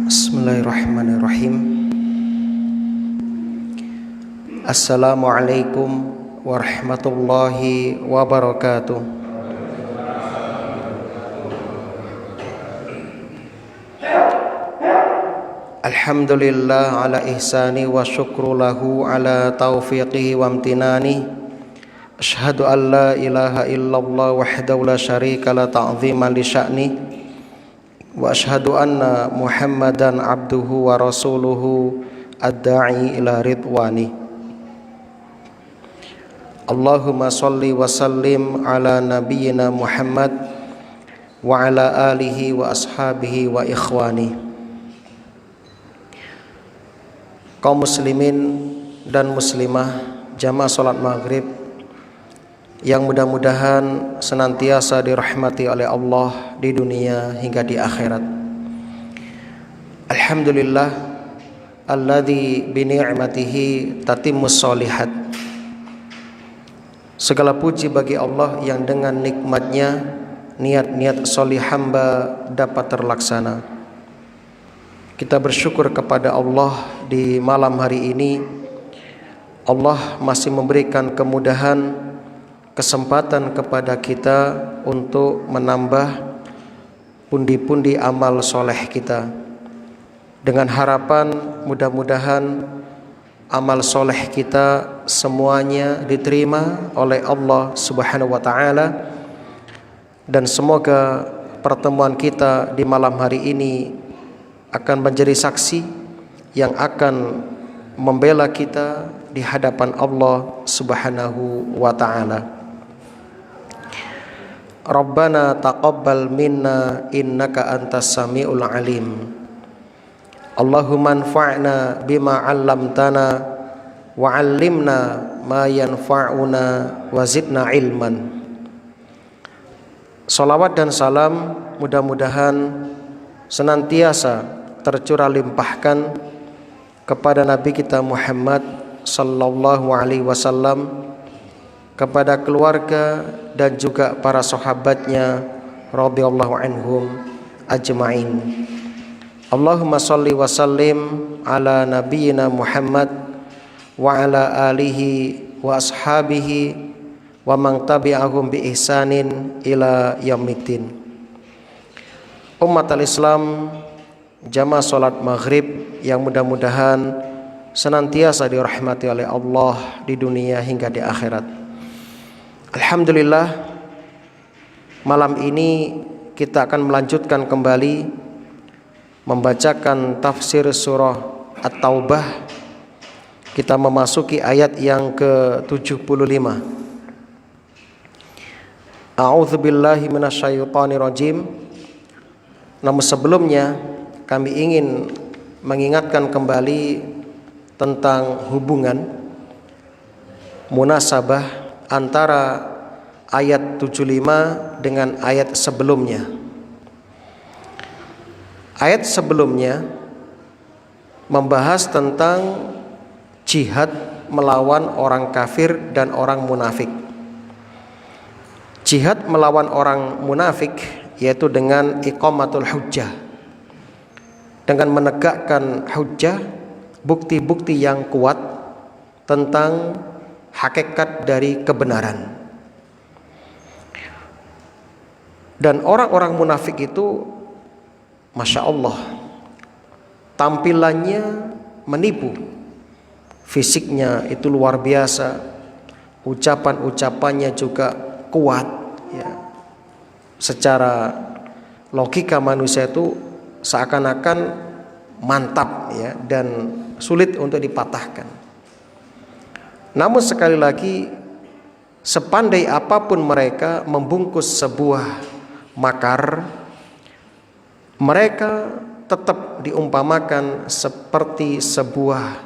Bismillahirrahmanirrahim. Assalamualaikum warahmatullahi wabarakatuh. Alhamdulillah ala ihsani wa syukru lahu ala taufiqihi wa amtinani. Asyhadu an la ilaha illallah wahdahu la syarika la ta'ziman li sya'ni. Wa asyhadu anna Muhammadan abduhu wa rasuluhu ad-da'i ila ridwani. Allahumma salli wa sallim ala nabiyyina Muhammad wa ala alihi wa ashabihi wa ikhwani. Kaum muslimin dan muslimah jamaah salat maghrib yang mudah-mudahan senantiasa dirahmati oleh Allah di dunia hingga di akhirat. Alhamdulillah alladzi bi ni'matihi tatimmus sholihat. Segala puji bagi Allah yang dengan nikmatnya niat-niat solih hamba dapat terlaksana. Kita bersyukur kepada Allah di malam hari ini. Allah masih memberikan kemudahan, kesempatan kepada kita untuk menambah pundi-pundi amal soleh kita, dengan harapan mudah-mudahan amal soleh kita semuanya diterima oleh Allah Subhanahu wa ta'ala, dan semoga pertemuan kita di malam hari ini akan menjadi saksi yang akan membela kita di hadapan Allah Subhanahu wa ta'ala. Rabbana taqabbal minna innaka antas samiul alim. Allahumma anfa'na bima 'allamtana wa 'allimna ma yanfa'una wa zidna ilman. Salawat dan salam mudah-mudahan senantiasa tercurah limpahkan kepada Nabi kita Muhammad sallallahu alaihi wasallam, kepada keluarga dan juga para sahabatnya radhiyallahu anhum ajma'in. Allahumma salli wa sallim ala nabiyyina Muhammad wa ala alihi wa ashabihi wa man tabi'ahum bi ihsanin ila yaumiddin. Umat al-Islam, jamaah salat maghrib yang mudah-mudahan senantiasa dirahmati oleh Allah di dunia hingga di akhirat. Alhamdulillah, malam ini kita akan melanjutkan kembali membacakan tafsir surah At-Taubah. Kita memasuki ayat yang ke-75. A'udzubillahi minasyaitonirrajim. Namun sebelumnya kami ingin mengingatkan kembali tentang hubungan munasabah antara ayat 75 dengan ayat sebelumnya. Ayat sebelumnya membahas tentang jihad melawan orang kafir dan orang munafik. Jihad melawan orang munafik yaitu dengan iqamatul hujjah, dengan menegakkan hujjah, bukti-bukti yang kuat tentang hakikat dari kebenaran. Dan orang-orang munafik itu, masya Allah, tampilannya menipu, fisiknya itu luar biasa, ucapan-ucapannya juga kuat, ya. Secara logika manusia itu seakan-akan mantap, ya, dan sulit untuk dipatahkan. Namun sekali lagi, sepandai apapun mereka membungkus sebuah makar, mereka tetap diumpamakan seperti sebuah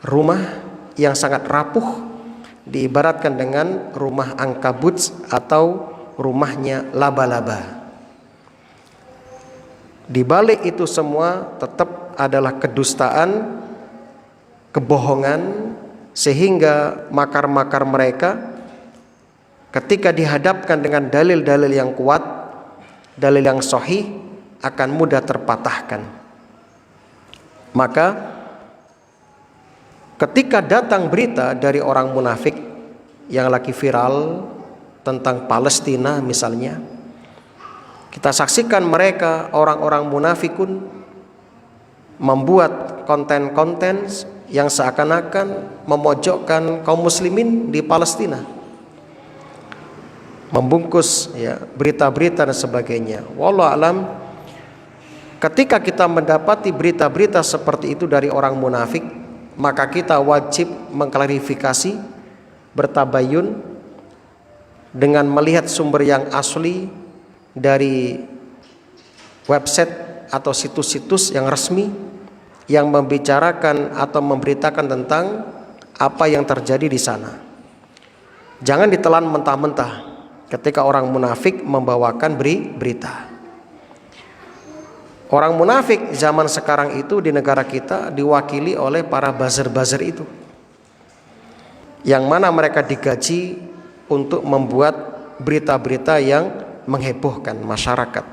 rumah yang sangat rapuh, diibaratkan dengan rumah ankabut atau rumahnya laba-laba. Di balik itu semua tetap adalah kedustaan, kebohongan, sehingga makar-makar mereka ketika dihadapkan dengan dalil-dalil yang kuat, dalil yang sahih, akan mudah terpatahkan. Maka ketika datang berita dari orang munafik yang lagi viral tentang Palestina misalnya, kita saksikan mereka orang-orang munafikun membuat konten-konten yang seakan-akan memojokkan kaum muslimin di Palestina, membungkus ya berita-berita dan sebagainya. Wallahu alam, ketika kita mendapati berita-berita seperti itu dari orang munafik, maka kita wajib mengklarifikasi, bertabayun dengan melihat sumber yang asli dari website atau situs-situs yang resmi yang membicarakan atau memberitakan tentang apa yang terjadi di sana. Jangan ditelan mentah-mentah ketika orang munafik membawakan berita. Orang munafik zaman sekarang itu di negara kita diwakili oleh para buzzer-buzzer itu, yang mana mereka digaji untuk membuat berita-berita yang menghebohkan masyarakat.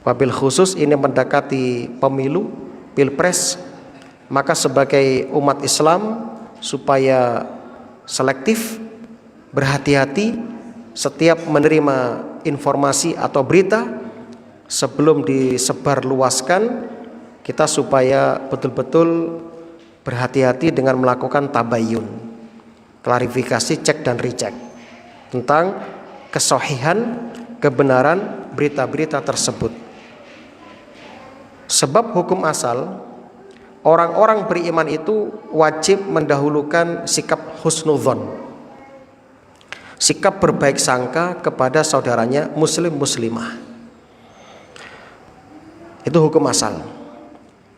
Wabil khusus ini mendekati pemilu, pilpres, maka sebagai umat Islam supaya selektif, berhati-hati setiap menerima informasi atau berita sebelum disebarluaskan, kita supaya betul-betul berhati-hati dengan melakukan tabayun, klarifikasi, cek dan recheck tentang kesahihan, kebenaran berita-berita tersebut. Sebab hukum asal, orang-orang beriman itu wajib mendahulukan sikap husnudzon, sikap berbaik sangka kepada saudaranya muslim muslimah. Itu hukum asal.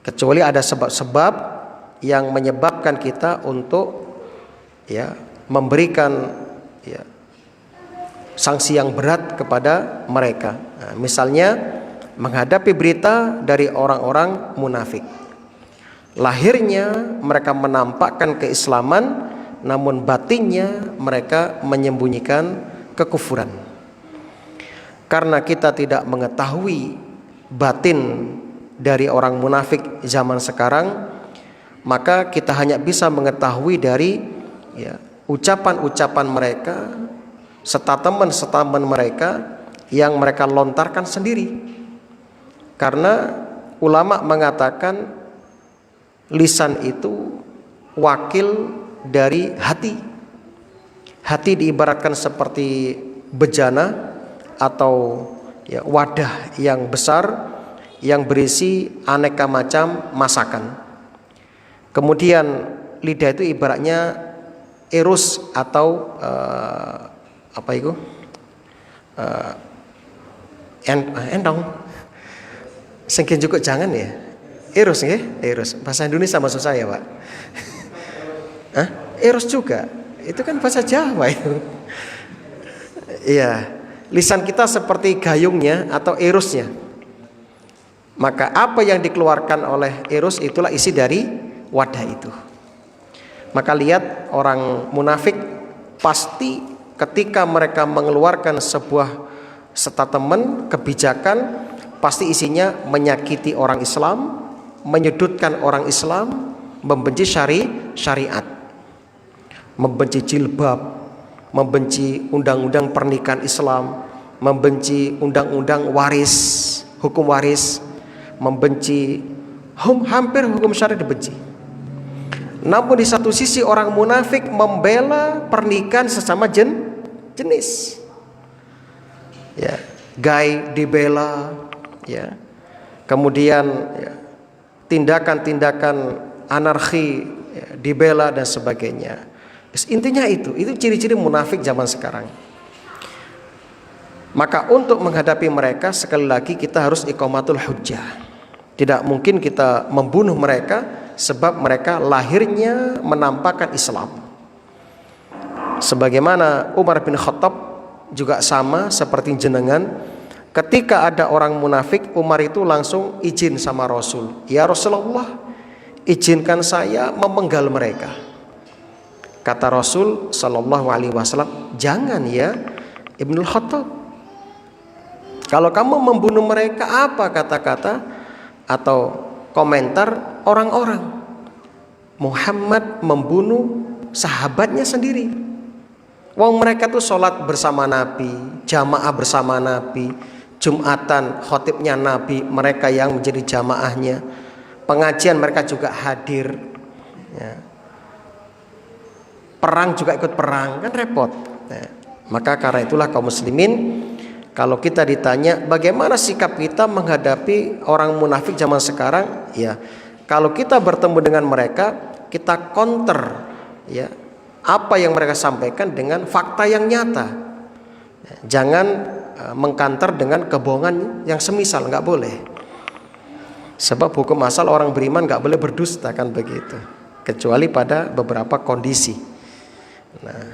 Kecuali ada sebab-sebab yang menyebabkan kita untuk ya memberikan ya sanksi yang berat kepada mereka. Nah, misalnya menghadapi berita dari orang-orang munafik, lahirnya mereka menampakkan keislaman, namun batinnya mereka menyembunyikan kekufuran. Karena kita tidak mengetahui batin dari orang munafik zaman sekarang, maka kita hanya bisa mengetahui dari ya, ucapan-ucapan mereka, statement-statement mereka yang mereka lontarkan sendiri. Karena ulama mengatakan lisan itu wakil dari hati. Hati diibaratkan seperti bejana atau ya, wadah yang besar yang berisi aneka macam masakan. Kemudian lidah itu ibaratnya erus atau apa itu? Endong. Sengkin juga jangan ya. Erus nggih, erus. Bahasa Indonesia maksud saya, Pak. Hah? Erus juga. Itu kan bahasa Jawa itu. Iya. Lisan kita seperti gayungnya atau erusnya. Maka apa yang dikeluarkan oleh erus itulah isi dari wadah itu. Maka lihat orang munafik pasti ketika mereka mengeluarkan sebuah statement kebijakan, pasti isinya menyakiti orang Islam, menyudutkan orang Islam, membenci syariat, membenci jilbab, membenci undang-undang pernikahan Islam, membenci undang-undang waris, hukum waris, membenci hampir hukum syariat dibenci. Namun di satu sisi orang munafik membela pernikahan sesama jenis. Ya, gay dibela, ya. Kemudian ya, tindakan-tindakan anarki ya, dibela dan sebagainya. Intinya itu ciri-ciri munafik zaman sekarang. Maka untuk menghadapi mereka sekali lagi kita harus iqamatul hujjah. Tidak mungkin kita membunuh mereka sebab mereka lahirnya menampakkan Islam. Sebagaimana Umar bin Khattab juga sama seperti jenengan. Ketika ada orang munafik, Umar itu langsung izin sama Rasul, ya Rasulullah, izinkan saya memenggal mereka. Kata Rasul Shallallahu Alaihi Wasallam, jangan ya Ibnul Khattab. Kalau kamu membunuh mereka, apa kata-kata atau komentar orang-orang? Muhammad membunuh sahabatnya sendiri. Wong mereka tuh sholat bersama Nabi, jamaah bersama Nabi, Jumatan khotibnya Nabi, mereka yang menjadi jamaahnya, pengajian mereka juga hadir, ya. Perang juga ikut perang, kan repot. Ya. Maka karena itulah kaum muslimin, kalau kita ditanya bagaimana sikap kita menghadapi orang munafik zaman sekarang, ya kalau kita bertemu dengan mereka, kita counter ya apa yang mereka sampaikan dengan fakta yang nyata. Jangan mengkanter dengan kebohongan yang semisal, nggak boleh. Sebab hukum asal orang beriman nggak boleh berdusta, kan begitu, kecuali pada beberapa kondisi. Nah,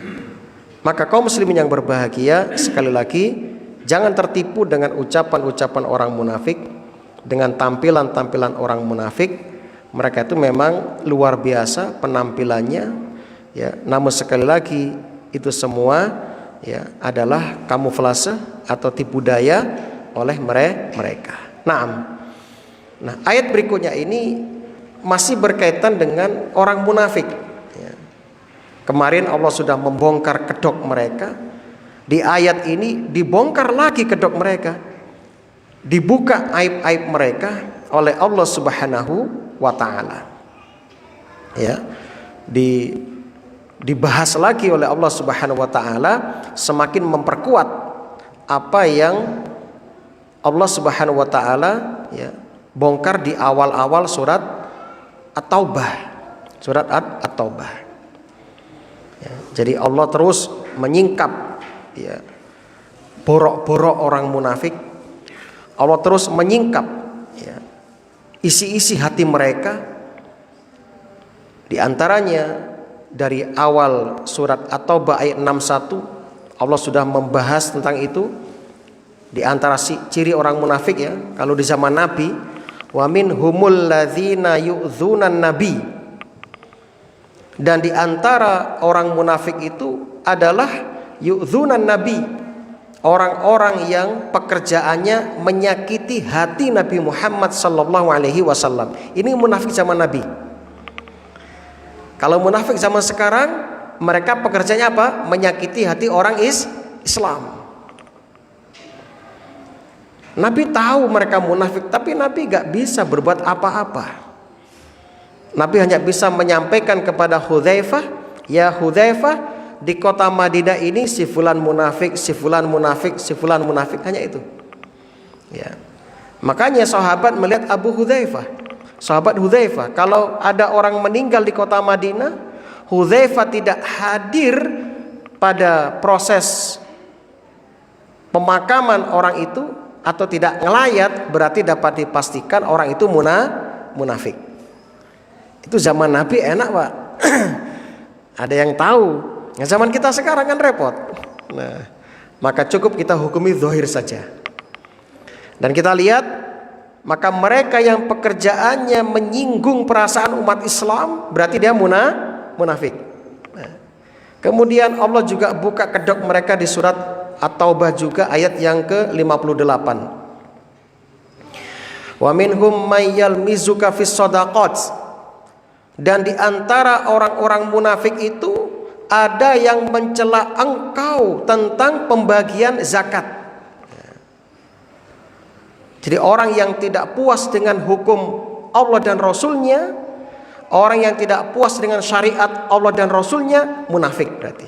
maka kaum muslimin yang berbahagia, sekali lagi jangan tertipu dengan ucapan-ucapan orang munafik, dengan tampilan-tampilan orang munafik. Mereka itu memang luar biasa penampilannya, ya. Namun sekali lagi itu semua ya adalah kamuflase atau tipu daya oleh mereka. Nah, ayat berikutnya ini masih berkaitan dengan orang munafik. Ya. Kemarin Allah sudah membongkar kedok mereka. Di ayat ini dibongkar lagi kedok mereka, dibuka aib-aib mereka oleh Allah Subhanahu wa Ta'ala. Ya, dibahas lagi oleh Allah Subhanahu wa Ta'ala, semakin memperkuat apa yang Allah Subhanahu wa Ta'ala ya bongkar di awal-awal surat At-Taubah. Surat At-Taubah. Ya, jadi Allah terus menyingkap ya borok-borok orang munafik. Allah terus menyingkap ya isi-isi hati mereka. Di antaranya dari awal surat At-Taubah ayat 61 Allah sudah membahas tentang itu. Di antara ciri orang munafik ya kalau di zaman Nabi, wa minhumul ladzina yu'dzunan nabi. Dan di antara orang munafik itu adalah yu'dzunan nabi, orang-orang yang pekerjaannya menyakiti hati Nabi Muhammad sallallahu alaihi wasallam. Ini munafik zaman Nabi. Kalau munafik zaman sekarang, mereka pekerjaannya apa? Menyakiti hati orang Islam. Nabi tahu mereka munafik, tapi Nabi gak bisa berbuat apa-apa. Nabi hanya bisa menyampaikan kepada Hudzaifah, ya Hudzaifah, di kota Madinah ini si fulan munafik, si fulan munafik, si fulan munafik, hanya itu. Ya. Makanya sahabat melihat Abu Hudzaifah, sahabat Hudzaifah, kalau ada orang meninggal di kota Madinah, Hudzaifah tidak hadir pada proses pemakaman orang itu atau tidak ngelayat, berarti dapat dipastikan orang itu munafik. Itu zaman Nabi enak, Pak. Ada yang tahu. Nah, zaman kita sekarang kan repot. Nah, maka cukup kita hukumi zahir saja. Dan kita lihat, maka mereka yang pekerjaannya menyinggung perasaan umat Islam, berarti dia munafik. Nah, kemudian Allah juga buka kedok mereka di surat At-Taubah juga ayat yang ke-58. Wa minhum may yalmizuka fis shadaqat. Dan di antara orang-orang munafik itu ada yang mencela engkau tentang pembagian zakat. Jadi orang yang tidak puas dengan hukum Allah dan Rasulnya, orang yang tidak puas dengan syariat Allah dan Rasulnya, munafik berarti.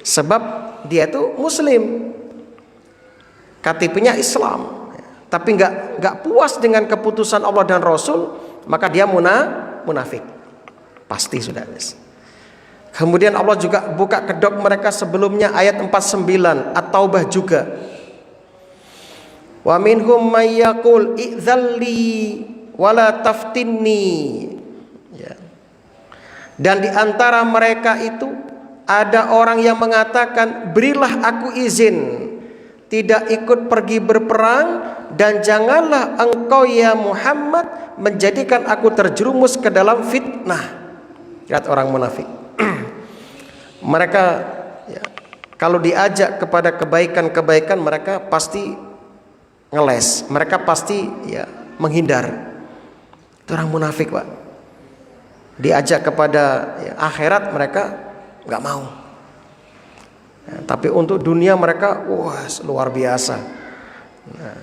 Sebab dia itu Muslim, KTP-nya Islam, tapi nggak puas dengan keputusan Allah dan Rasul, maka dia munafik, pasti sudah. Kemudian Allah juga buka kedok mereka sebelumnya ayat 49 At-Taubah juga. Wa minhum may yaqul idzalli wala taftinni. Ya. Dan di antara mereka itu ada orang yang mengatakan, berilah aku izin tidak ikut pergi berperang, dan janganlah engkau ya Muhammad menjadikan aku terjerumus ke dalam fitnah. Lihat orang munafik. Mereka ya, kalau diajak kepada kebaikan-kebaikan mereka pasti ngeles, mereka pasti ya menghindar. Itu orang munafik, Pak. Diajak kepada ya, akhirat mereka nggak mau. Ya, tapi untuk dunia mereka wah luar biasa. Nah,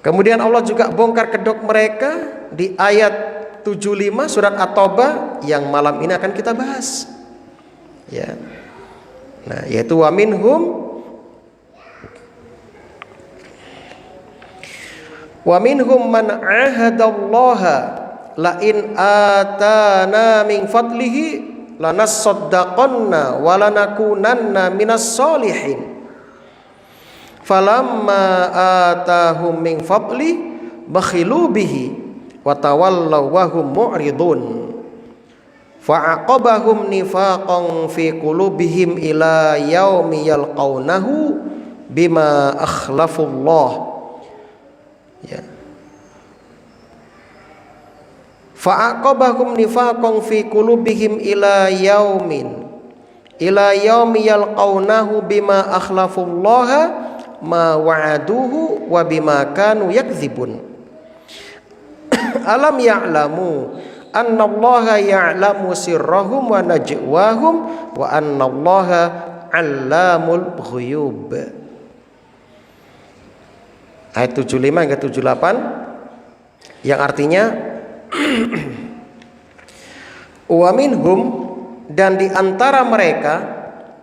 kemudian Allah juga bongkar kedok mereka di ayat 75 surat At-Taubah yang malam ini akan kita bahas. Ya. Nah, yaitu wa minhum man ahadallaha la in atana min fadlihi lanasaddaqanna wa lanakunanna minas solihin falamma atahum min fadli bakhilu bihi wa tawallaw wa hum mu'ridun fa'aqabahum nifaqan fi qulubihim ila yaumi yalqaunahu bima akhlafullah. Ya. Fa'aqabahum nifaqan fi qulubihim ila yaumi yalqaunahu bima akhlafullaha ma wa'aduhu wa bima kanu yakdzibun. Alam ya'lamu annallaha ya'lamu sirrahum wa najwahum wa annallaha 'allamul ghuyub. Ayat 75 hingga 78 yang artinya wa minhum, dan di antara mereka,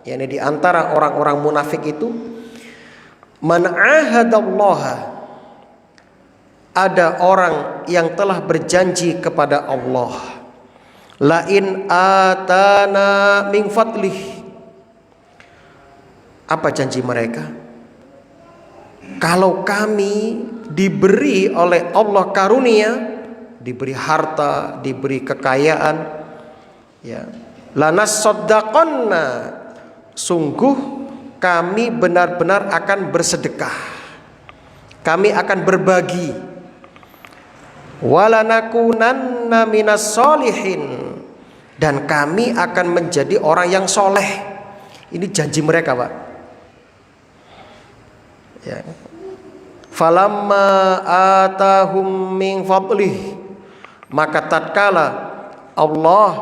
yakni di antara orang-orang munafik itu, man ahadallaha, ada orang yang telah berjanji kepada Allah, la in atana min fadlih. Apa janji mereka? Kalau kami diberi oleh Allah karunia, diberi harta, diberi kekayaan, ya, lanasaddaqanna, sungguh kami benar-benar akan bersedekah, kami akan berbagi, walanakunanna minas solihin, dan kami akan menjadi orang yang soleh. Ini janji mereka, Pak. Ya. Falamma atahum min fadlih, maka tatkala Allah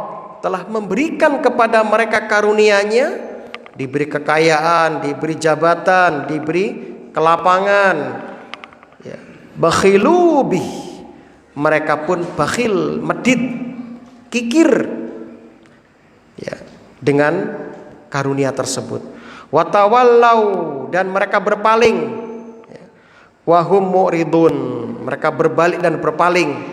telah memberikan kepada mereka karunia-Nya, diberi kekayaan, diberi jabatan, diberi kelapangan, ya, bakhilu bih, mereka pun bakhil, medit, kikir, ya, dengan karunia tersebut. Watawallau, dan mereka berpaling, ya. Wahum mu'ridun, mereka berbalik dan berpaling.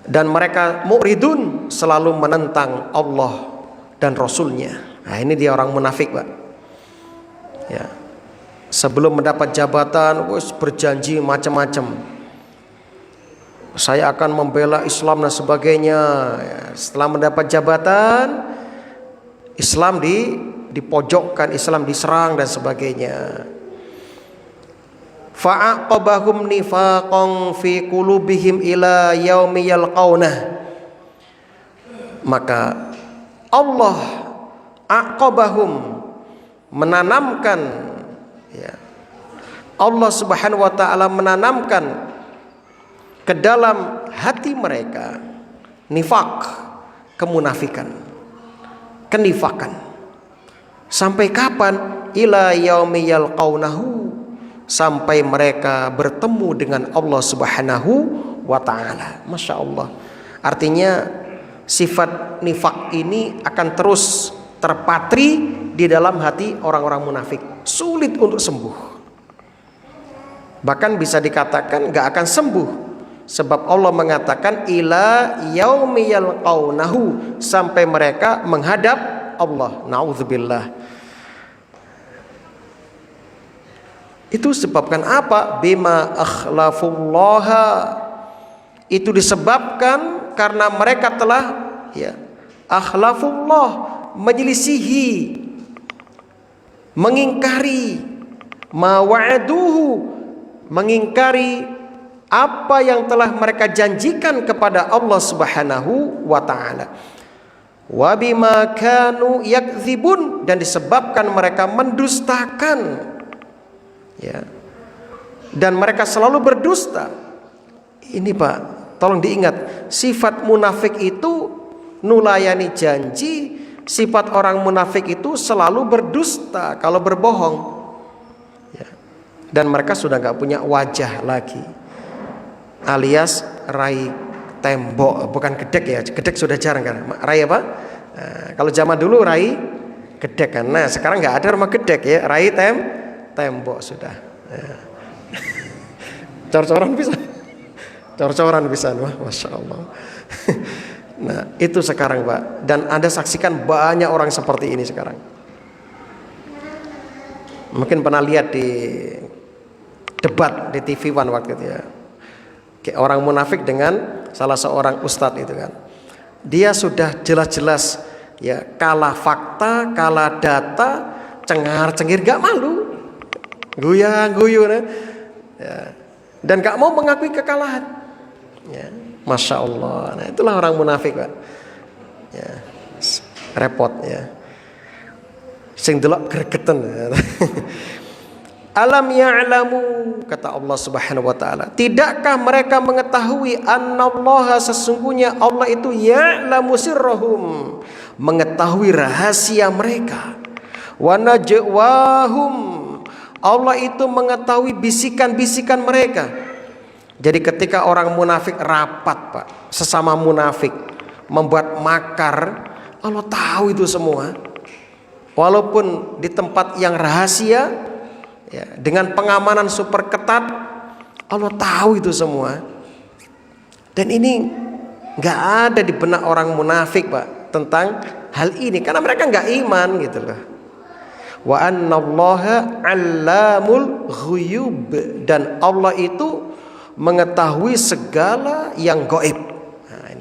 Dan mereka mu'ridun, selalu menentang Allah dan Rasulnya. Nah, ini dia orang munafik, Pak. Ya. Sebelum mendapat jabatan, berjanji macam-macam. Saya akan membela Islam dan sebagainya. Setelah mendapat jabatan, Islam dipojokkan, Islam diserang dan sebagainya. Fa'aqabahum nifaqan fi qulubihim ila yaumi yalqaunah, maka Allah aqabahum, menanamkan, ya, Allah Subhanahu wa taala menanamkan ke dalam hati mereka nifaq, kemunafikan, kenifakan. Sampai kapan? Ila yaumi yalqaunahu, sampai mereka bertemu dengan Allah Subhanahu wa taala. Masya Allah. Artinya sifat nifak ini akan terus terpatri di dalam hati orang-orang munafik. Sulit untuk sembuh. Bahkan bisa dikatakan gak akan sembuh. Sebab Allah mengatakan ila yaumi yalqaunahu, sampai mereka menghadap Allah. Na'udzubillah. Itu disebabkan apa? Bima akhlafullaha. Itu disebabkan karena mereka telah, ya, akhlafullah, menyelisihi, mengingkari, ma wa'aduhu, mengingkari apa yang telah mereka janjikan kepada Allah Subhanahu wa taala. wa bima kanu yakdzibun, dan disebabkan mereka mendustakan, ya, dan mereka selalu berdusta. Ini Pak, tolong diingat, sifat munafik itu nulayani janji, sifat orang munafik itu selalu berdusta kalau berbohong, ya. Dan mereka sudah gak punya wajah lagi, alias rai tembok, bukan gedek ya, gedek sudah jarang kan, rai apa? Nah, kalau zaman dulu rai gedek kan, nah sekarang nggak ada rumah gedek ya, rai tembok sudah. Ya. Cor-coran bisa, cor-coran bisa, wah masya Allah. Nah itu sekarang Pak, dan Anda saksikan banyak orang seperti ini sekarang. Mungkin pernah lihat di debat di TV One waktu itu ya, kayak orang munafik dengan salah seorang ustadz itu kan, dia sudah jelas-jelas ya kalah fakta, kalah data, cengar-cengir, gak malu, guyang-guyu ya, dan gak mau mengakui kekalahan, ya. Masya Allah. Nah itulah orang munafik Pak, ya, repot ya, sing delok gregeten. Alam ya'lamu, kata Allah Subhanahu wa taala, tidakkah mereka mengetahui annallaha, sesungguhnya Allah itu ya'lamu sirrahum, mengetahui rahasia mereka, wa najwahum, Allah itu mengetahui bisikan-bisikan mereka. Jadi ketika orang munafik rapat Pak, sesama munafik membuat makar, Allah tahu itu semua. Walaupun di tempat yang rahasia, ya, dengan pengamanan super ketat, Allah tahu itu semua. Dan ini nggak ada di benak orang munafik Pak tentang hal ini, karena mereka nggak iman gitu loh. Wa annallaha 'allamul ghuyub, dan Allah itu mengetahui segala yang gaib. Nah,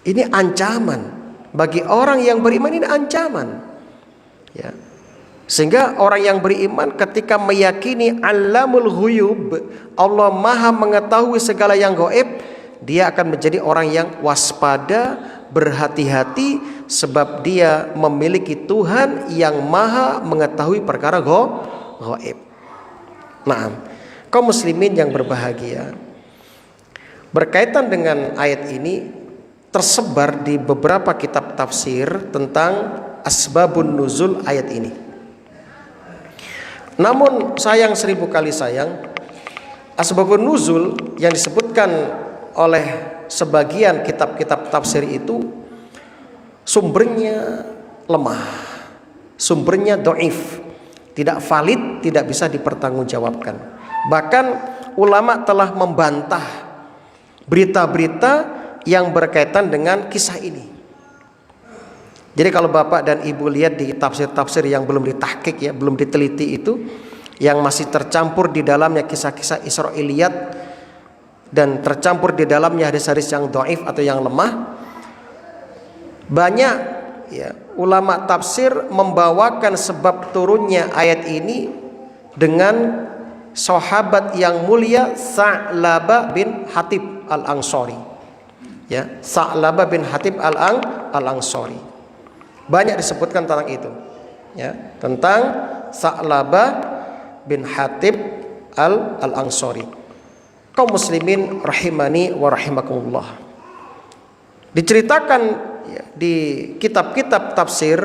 ini ancaman bagi orang yang beriman, ini ancaman, ya. Sehingga orang yang beriman ketika meyakini Allamul Ghuyub, Allah Maha mengetahui segala yang gaib, dia akan menjadi orang yang waspada, berhati-hati, sebab dia memiliki Tuhan yang Maha mengetahui perkara gaib. Nah, kaum muslimin yang berbahagia, berkaitan dengan ayat ini tersebar di beberapa kitab tafsir tentang asbabun nuzul ayat ini. Namun sayang, 1000 kali sayang, asbabun nuzul yang disebutkan oleh sebagian kitab-kitab tafsir itu sumbernya lemah, sumbernya dhaif, tidak valid, tidak bisa dipertanggungjawabkan. Bahkan ulama telah membantah berita-berita yang berkaitan dengan kisah ini. Jadi kalau Bapak dan Ibu lihat di tafsir-tafsir yang belum ditahqiq ya, belum diteliti itu, yang masih tercampur di dalamnya kisah-kisah Israiliyat dan tercampur di dalamnya hadis-hadis yang dhaif atau yang lemah, banyak ya ulama tafsir membawakan sebab turunnya ayat ini dengan sahabat yang mulia Sa'labah bin Hatib al-Ansari, ya, Sa'labah bin Hatib al-Ansari. Banyak disebutkan tentang itu, ya, tentang Sa'labah bin Hatib al-Ansari. Kaum muslimin rahimani wa rahimakumullah, diceritakan ya, di kitab-kitab tafsir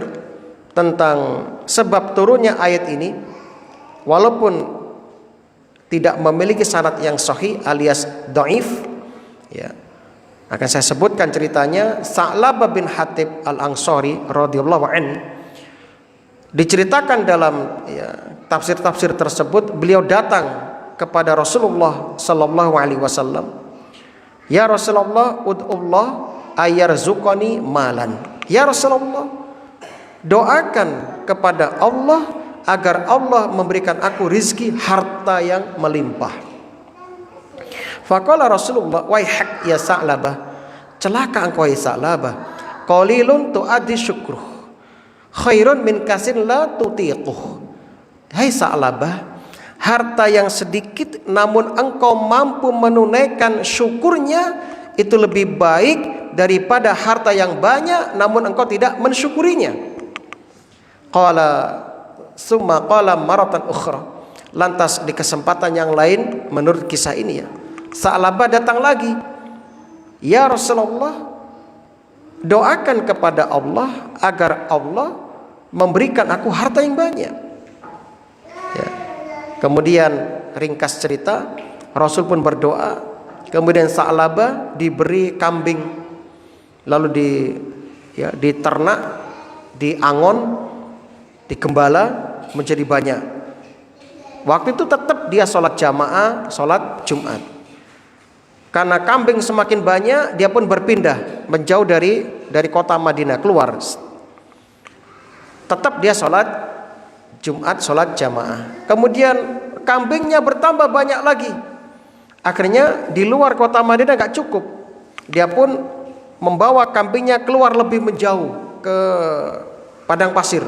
tentang sebab turunnya ayat ini, walaupun tidak memiliki sanad yang sahih alias dhaif, ya, akan saya sebutkan ceritanya. Sa'labah bin Hatib al-Ansari radhiyallahu anhu, diceritakan dalam ya, tafsir-tafsir tersebut, beliau datang kepada Rasulullah sallallahu alaihi wasallam, ya Rasulullah, ud'ullah ayarzuqani malan. Ya Rasulullah, doakan kepada Allah agar Allah memberikan aku rizki, harta yang melimpah. Faqala Rasulullah, waihak ya Sa'labah, celaka engkau ya Sa'labah, qalilun tu'addi syukruh khairun min kasin la tutiquh. Hai Sa'labah, harta yang sedikit namun engkau mampu menunaikan syukurnya itu lebih baik daripada harta yang banyak namun engkau tidak mensyukurinya. Qala summa qala maratan ukhra. Lantas di kesempatan yang lain menurut kisah ini ya, Sa'labah datang lagi. Ya Rasulullah, doakan kepada Allah agar Allah memberikan aku harta yang banyak. Ya. Kemudian ringkas cerita, Rasul pun berdoa. Kemudian Sa'labah diberi kambing, lalu diternak, diangon, digembala menjadi banyak. Waktu itu tetap dia sholat jamaah, sholat Jumat. Karena kambing semakin banyak, dia pun berpindah menjauh dari kota Madinah, keluar. Tetap dia sholat Jumat, sholat jamaah. Kemudian kambingnya bertambah banyak lagi. Akhirnya di luar kota Madinah gak cukup. Dia pun membawa kambingnya keluar lebih menjauh ke padang pasir.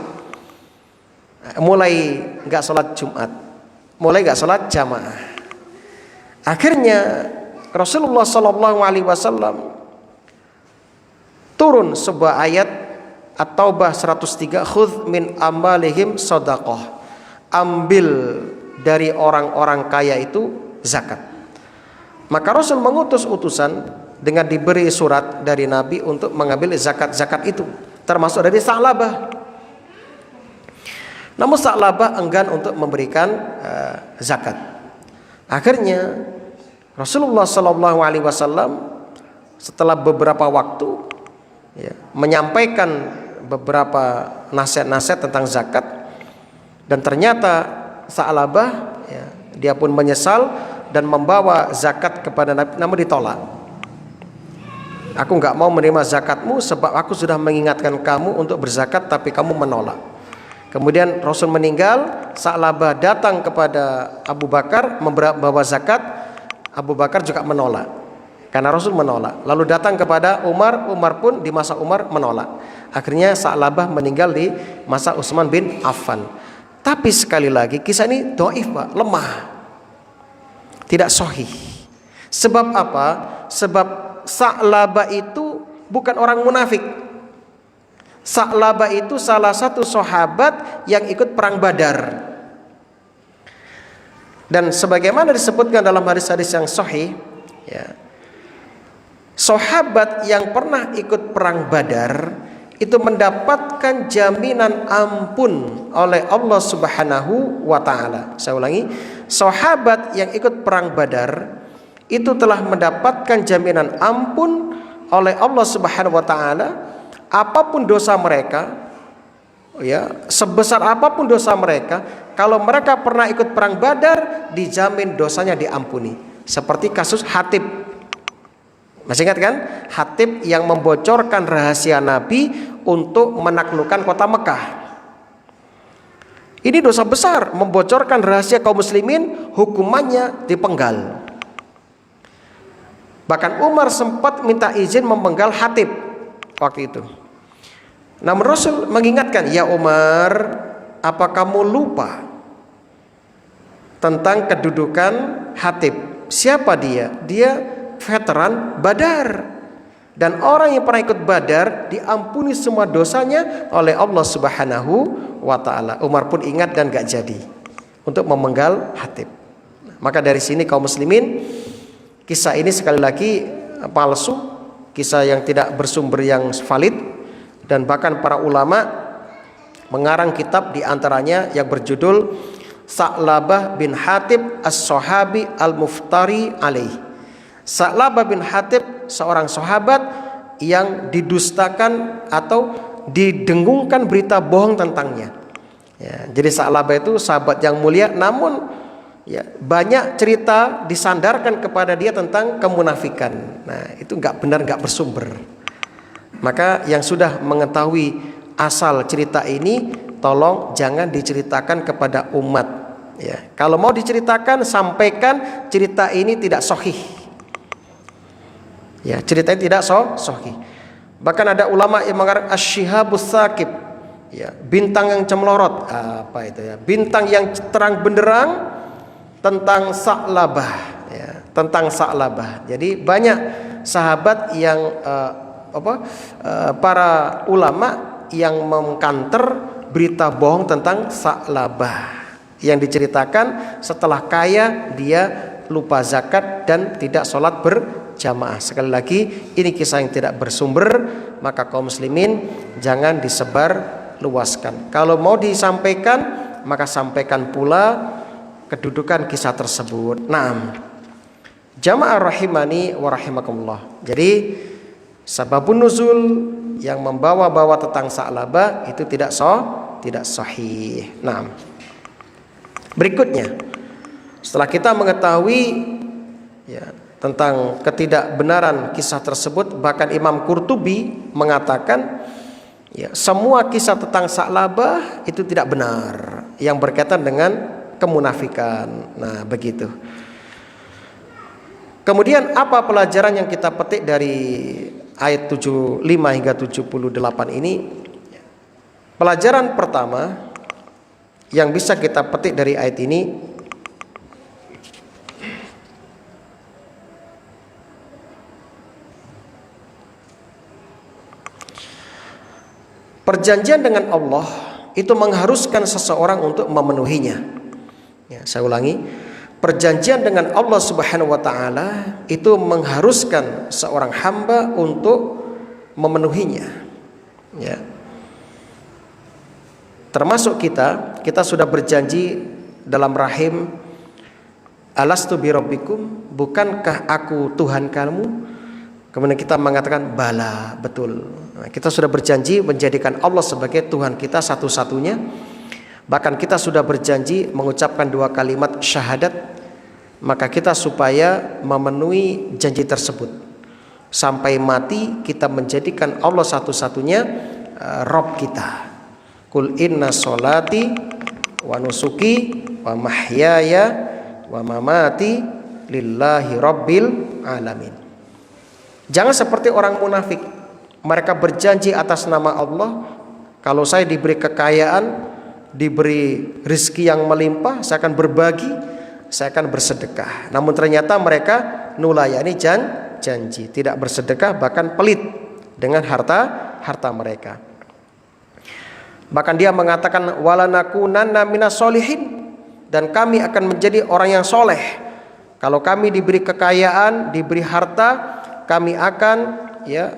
Mulai gak sholat Jumat, mulai gak sholat jamaah. Akhirnya Rasulullah SAW turun sebuah ayat At-Taubah 103, khudz min amwalihim shadaqah, ambil dari orang-orang kaya itu zakat. Maka Rasul mengutus utusan dengan diberi surat dari Nabi untuk mengambil zakat-zakat itu, termasuk dari Sa'labah. Namun Sa'labah enggan untuk memberikan zakat. Akhirnya Rasulullah SAW setelah beberapa waktu menyampaikan beberapa nasihat-nasihat tentang zakat, dan ternyata Sa'labah dia pun menyesal dan membawa zakat kepada Nabi, namun ditolak. Aku nggak mau menerima zakatmu sebab aku sudah mengingatkan kamu untuk berzakat tapi kamu menolak. Kemudian Rasul meninggal, Sa'labah datang kepada Abu Bakar membawa zakat. Abu Bakar juga menolak karena Rasul menolak. Lalu datang kepada Umar, Umar pun di masa Umar menolak. Akhirnya Sa'labah meninggal di masa Utsman bin Affan. Tapi sekali lagi kisah ini dhaif, Pak, lemah, tidak sahih. Sebab apa? Sebab Sa'labah itu bukan orang munafik. Sa'labah itu salah satu sahabat yang ikut perang Badar. Dan sebagaimana disebutkan dalam hadis-hadis yang sahih, sahabat yang pernah ikut perang Badar itu mendapatkan jaminan ampun oleh Allah Subhanahu wa taala. Saya ulangi, sahabat yang ikut perang Badar itu telah mendapatkan jaminan ampun oleh Allah Subhanahu wa taala. Apapun dosa mereka, sebesar apapun dosa mereka, kalau mereka pernah ikut perang Badar, dijamin dosanya diampuni. Seperti kasus Hatib. Masih ingat kan? Hatib yang membocorkan rahasia Nabi untuk menaklukkan kota Mekah. Ini dosa besar, membocorkan rahasia kaum muslimin, hukumannya dipenggal. Bahkan Umar sempat minta izin memenggal Hatib waktu itu. Namun Rasul mengingatkan, ya Umar, apa kamu lupa tentang kedudukan Hatib? Siapa dia? Dia veteran Badar, dan orang yang pernah ikut Badar diampuni semua dosanya oleh Allah Subhanahu wa taala. Umar pun ingat dan gak jadi untuk memenggal Hatib. Maka dari sini kaum muslimin, kisah ini sekali lagi palsu, kisah yang tidak bersumber yang valid. Dan bahkan para ulama mengarang kitab diantaranya yang berjudul Sa'labah bin Hatib As-Sahabi Al-Muftari Alaih. Sa'labah bin Hatib seorang sahabat yang didustakan atau didengungkan berita bohong tentangnya. Jadi Sa'labah itu sahabat yang mulia, namun banyak cerita disandarkan kepada dia tentang kemunafikan. Nah, itu nggak benar, nggak bersumber. Maka yang sudah mengetahui asal cerita ini, tolong jangan diceritakan kepada umat. Kalau mau diceritakan, sampaikan cerita ini tidak sahih. Cerita ini tidak sahih. Bahkan ada ulama yang mengatakan asy-syihabus tsaqib, bintang yang cemelorot. Apa itu ya? Bintang yang terang benderang tentang Sa'labah, tentang Sa'labah. Jadi banyak sahabat yang para ulama yang mengkanter berita bohong tentang Sa'labah yang diceritakan setelah kaya dia lupa zakat dan tidak sholat berjamaah. Sekali lagi, ini kisah yang tidak bersumber, maka kaum muslimin jangan disebar luaskan. Kalau mau disampaikan, maka sampaikan pula kedudukan kisah tersebut. Naam, jamaah rahimani wa rahimakumullah. Jadi sababun nuzul yang membawa-bawa tentang Sa'labah itu tidak sahih. Naam. Berikutnya, setelah kita mengetahui ya, tentang ketidakbenaran kisah tersebut, bahkan Imam Qurtubi mengatakan ya, semua kisah tentang Sa'labah itu tidak benar yang berkaitan dengan kemunafikan. Nah, begitu. Kemudian apa pelajaran yang kita petik dari ayat 75 hingga 78 ini? Pelajaran pertama yang bisa kita petik dari ayat ini, perjanjian dengan Allah itu mengharuskan seseorang untuk memenuhinya. Ya, saya ulangi, perjanjian dengan Allah Subhanahu wa taala itu mengharuskan seorang hamba untuk memenuhinya. Ya. Termasuk kita sudah berjanji dalam rahim, alastu birabbikum, bukankah aku Tuhan kamu? Kemudian kita mengatakan bala, betul. Nah, kita sudah berjanji menjadikan Allah sebagai Tuhan kita satu-satunya. Bahkan kita sudah berjanji mengucapkan 2 kalimat syahadat. Maka kita supaya memenuhi janji tersebut, sampai mati kita menjadikan Allah satu-satunya Rabb kita. Qul inna sholati wa nusuki wa mahyaya wa mamati lillahi rabbil alamin. Jangan seperti orang munafik. Mereka berjanji atas nama Allah, kalau saya diberi kekayaan, diberi rezeki yang melimpah, saya akan berbagi, saya akan bersedekah. Namun ternyata mereka nulayani janji, tidak bersedekah, bahkan pelit dengan harta mereka. Bahkan dia mengatakan walanakunanna minas solihin, dan kami akan menjadi orang yang soleh. Kalau kami diberi kekayaan, diberi harta, kami akan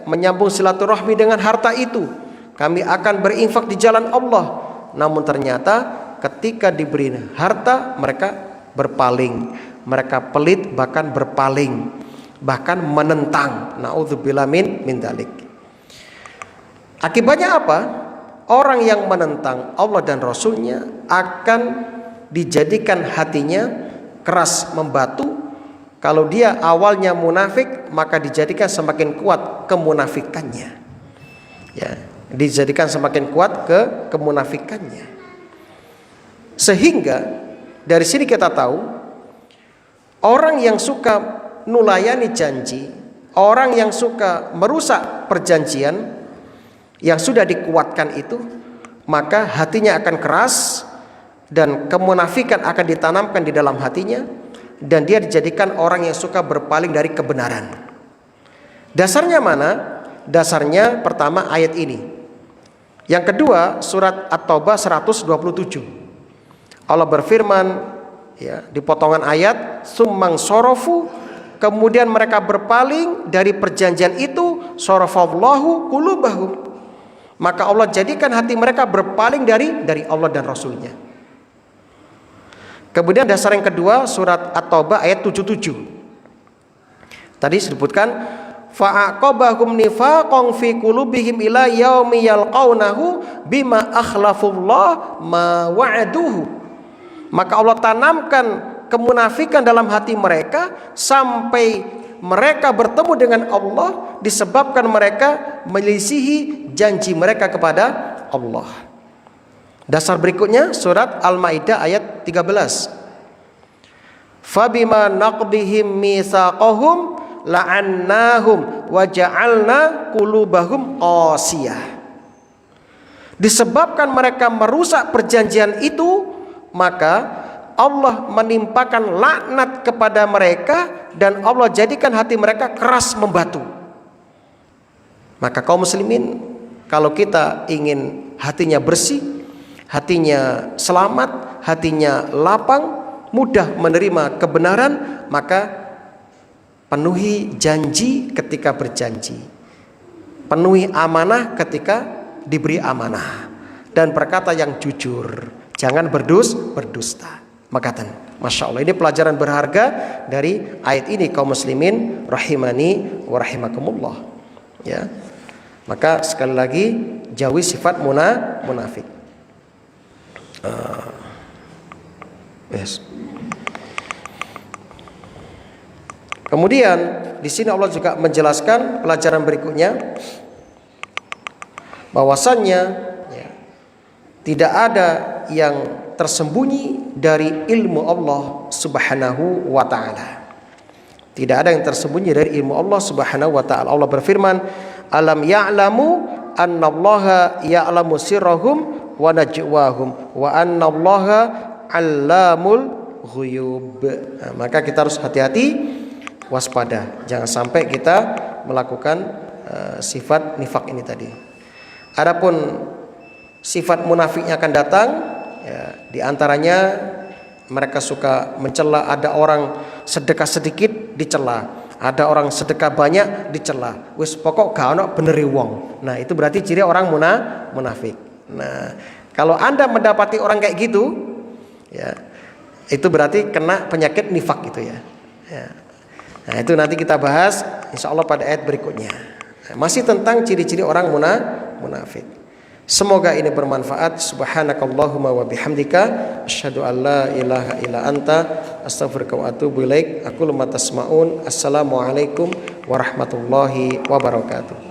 menyambung silaturahmi dengan harta itu. Kami akan berinfak di jalan Allah. Namun ternyata ketika diberi harta mereka berpaling, mereka pelit, bahkan berpaling, bahkan menentang. Na'udzubillah min dzalik. Akibatnya apa? Orang yang menentang Allah dan Rasulnya akan dijadikan hatinya keras membatu. Kalau dia awalnya munafik, maka dijadikan semakin kuat kemunafikannya. Ya, dijadikan semakin kuat kemunafikannya. Sehingga dari sini kita tahu, orang yang suka nulayani janji, orang yang suka merusak perjanjian yang sudah dikuatkan itu, maka hatinya akan keras dan kemunafikan akan ditanamkan di dalam hatinya, dan dia dijadikan orang yang suka berpaling dari kebenaran. Dasarnya mana? Dasarnya pertama ayat ini. Yang kedua surat At-Taubah 127. Allah berfirman di potongan ayat, summang sorofu, kemudian mereka berpaling dari perjanjian itu, sorofallahu qulubahum, maka Allah jadikan hati mereka berpaling dari Allah dan Rasulnya. Kemudian dasar yang kedua surat At-Taubah ayat 77. Tadi disebutkan fa'aqabahum nifaqan fi qulubihim ila yaumi yalqaunahu bima akhlafullah ma wa'aduhu. Maka Allah tanamkan kemunafikan dalam hati mereka sampai mereka bertemu dengan Allah disebabkan mereka menyelisihi janji mereka kepada Allah. Dasar berikutnya surat Al-Maidah ayat 13. Fabima naqdihim mitsaqahum la'annahum wa ja'alna qulubahum qasiyah. Disebabkan mereka merusak perjanjian itu, maka Allah menimpakan laknat kepada mereka dan Allah jadikan hati mereka keras membatu. Maka kaum muslimin, kalau kita ingin hatinya bersih, hatinya selamat, hatinya lapang, mudah menerima kebenaran, maka penuhi janji ketika berjanji, penuhi amanah ketika diberi amanah, dan berkata yang jujur, jangan berdusta. Makatan, masya Allah, ini pelajaran berharga dari ayat ini kaum muslimin rahimani wa rahimakumullah. Ya, maka sekali lagi jauhi sifat munafik. Yes. Kemudian di sini Allah juga menjelaskan pelajaran berikutnya, bahwasannya ya, tidak ada yang tersembunyi dari ilmu Allah Subhanahu wa taala. Tidak ada yang tersembunyi dari ilmu Allah Subhanahu wa taala. Allah berfirman, "Alam ya'lamu annallaha ya'lamu sirrahum wa najwahum wa annallaha 'allamul ghuyub." Nah, maka kita harus hati-hati, waspada, jangan sampai kita melakukan sifat nifak ini tadi. Adapun sifat munafiknya akan datang, ya, di antaranya mereka suka mencela. Ada orang sedekah sedikit dicela, ada orang sedekah banyak dicela. Wis pokok gak ono beneri wong. Nah, itu berarti ciri orang munafik. Nah, kalau Anda mendapati orang kayak gitu, ya, itu berarti kena penyakit nifak gitu ya. Ya. Nah, itu nanti kita bahas insya Allah pada ayat berikutnya. Nah, masih tentang ciri-ciri orang munafik. Semoga ini bermanfaat. Subhanakallahumma wa bihamdika asyhadu an la ilaha illa anta astaghfiruka wa atubu ilaik. Aqulu ma tasma'un. Assalamualaikum warahmatullahi wabarakatuh.